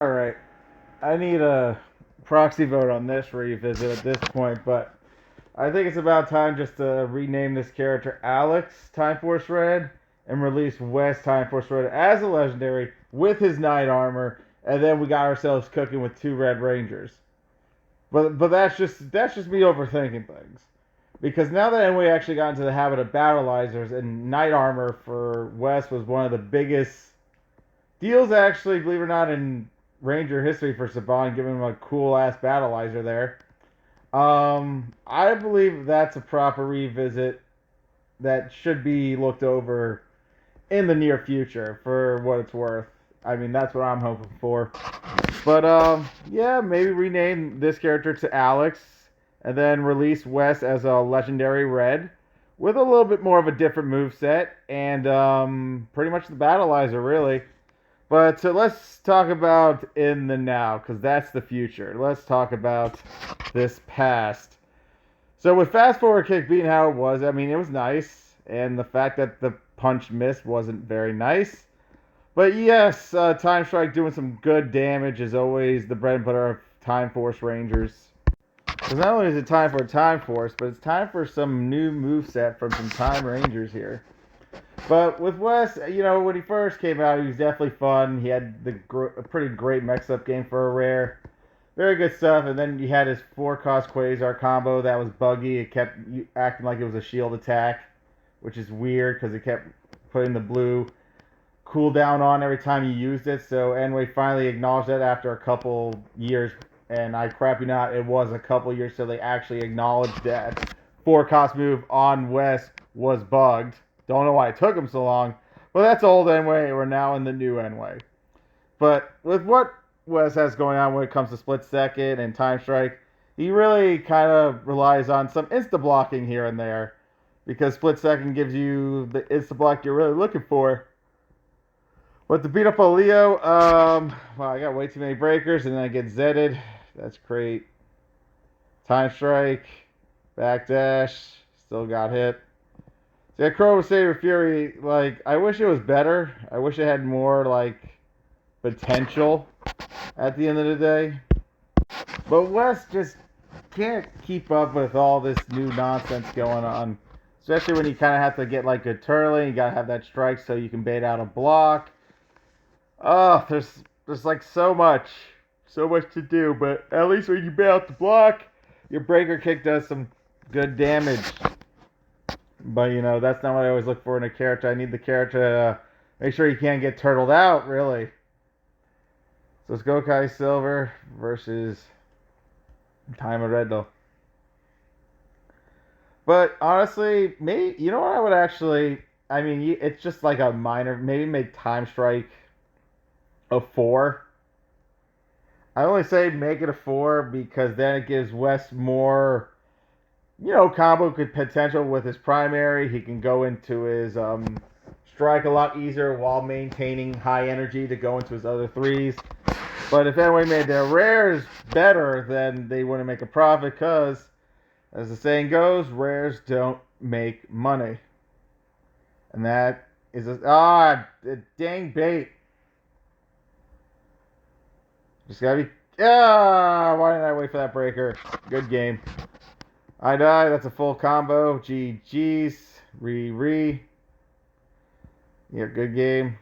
All right. I need a proxy vote on this revisit at this point, but I think it's about time just to rename this character Alex Time Force Red and release West Time Force Red as a legendary with his knight armor, and then we got ourselves cooking with two Red Rangers. But that's just me overthinking things. Because now that we actually got into the habit of battleizers and knight armor for West was one of the biggest deals actually, believe it or not, in Ranger history for Saban, giving him a cool ass battleizer there. I believe that's a proper revisit that should be looked over in the near future for what it's worth. I mean, that's what I'm hoping for. But yeah, maybe rename this character to Alex, and then release Wes as a legendary red with a little bit more of a different move set and pretty much the battleizer really. But let's talk about in the now, because that's the future. Let's talk about this past. So with fast forward kick being how it was, I mean it was nice, and the fact that the punch missed wasn't very nice. But yes, Time Strike doing some good damage is always the bread and butter of Time Force Rangers. Because not only is it time for Time Force, but it's time for some new moveset from some Time Rangers here. But with Wes, when he first came out, he was definitely fun. He had a pretty great mix-up game for a rare. Very good stuff. And then he had his 4-cost Quasar combo that was buggy. It kept acting like it was a shield attack, which is weird because it kept putting the blue cooldown on every time you used it. So Enway finally acknowledged that after a couple years. And I crap you not, it was a couple years so they actually acknowledged that 4-cost move on Wes was bugged. Don't know why it took him so long, but that's old Enway. We're now in the new Enway. But with what Wes has going on when it comes to split second and time strike, he really kind of relies on some insta blocking here and there because split second gives you the insta block you're really looking for. But to beat up a Leo, wow, I got way too many breakers and then I get Zedded. That's great. Time strike, backdash, still got hit. Yeah, Crow Saber Fury, like, I wish it was better. I wish it had more, like, potential at the end of the day. But West just can't keep up with all this new nonsense going on. Especially when you kind of have to get, like, good turtling. You gotta have that strike so you can bait out a block. Oh, there's like, so much. So much to do. But at least when you bait out the block, your breaker kick does some good damage. But that's not what I always look for in a character. I need the character to make sure he can't get turtled out, really. So it's Gokai Silver versus Time of Red, though. But honestly, maybe you know what I would actually. I mean, it's just like a minor. Maybe make Time Strike a 4. I only say make it a 4 because then it gives Wes more combo could potential with his primary. He can go into his strike a lot easier while maintaining high energy to go into his other threes. But if anyone made their rares better, then they wouldn't make a profit because, as the saying goes, rares don't make money. And that is a dang bait. Just gotta be why didn't I wait for that breaker? Good game. I die. That's a full combo. GG's. Yeah, good game.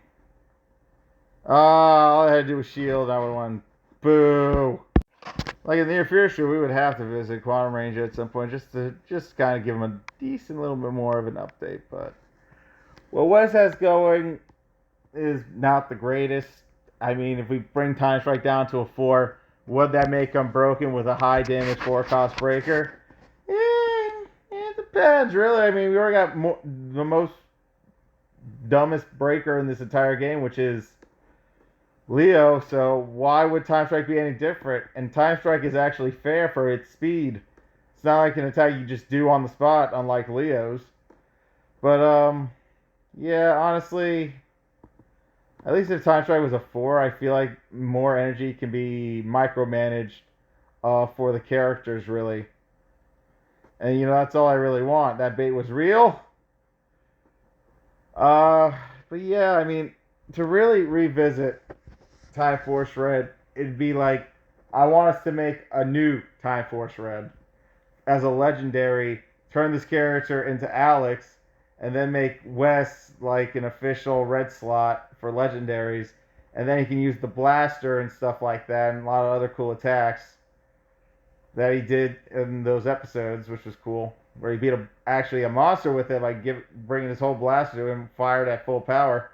All I had to do was shield. I would have won. Boo. Like in the near future, we would have to visit Quantum Ranger at some point just to kind of give them a decent little bit more of an update. But what Wes has going is not the greatest. I mean, if we bring Time Strike down to a 4, would that make him broken with a high damage 4-cost breaker? It depends, really. I mean, we already got the most dumbest breaker in this entire game, which is Leo. So why would Time Strike be any different? And Time Strike is actually fair for its speed. It's not like an attack you just do on the spot, unlike Leo's. But yeah, honestly, at least if Time Strike was a 4, I feel like more energy can be micromanaged for the characters, really. And that's all I really want. That bait was real. But yeah, I mean, to really revisit Time Force Red it'd be like, I want us to make a new Time Force Red as a legendary, turn this character into Alex, and then make Wes like an official red slot for legendaries, and then he can use the blaster and stuff like that, and a lot of other cool attacks that he did in those episodes, which was cool. Where he beat actually a monster with it, like bringing his whole blaster to him, fired at full power.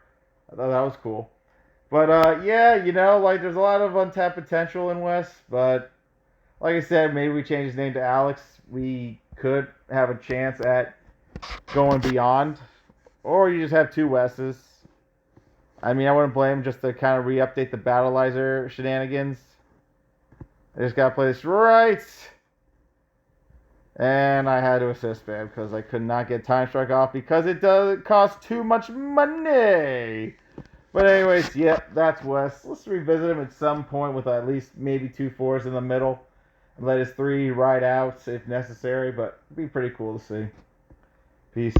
I thought that was cool. But yeah, like there's a lot of untapped potential in Wes. But like I said, maybe we change his name to Alex. We could have a chance at going beyond, or you just have two Wes's. I mean, I wouldn't blame him just to kind of re-update the Battleizer shenanigans. I just gotta play this right. And I had to assist man because I could not get Time Strike off because it cost too much money. But anyways, yep, that's Wes. Let's revisit him at some point with at least maybe 2 4s in the middle. And let his 3 ride out if necessary, but it'd be pretty cool to see. Peace.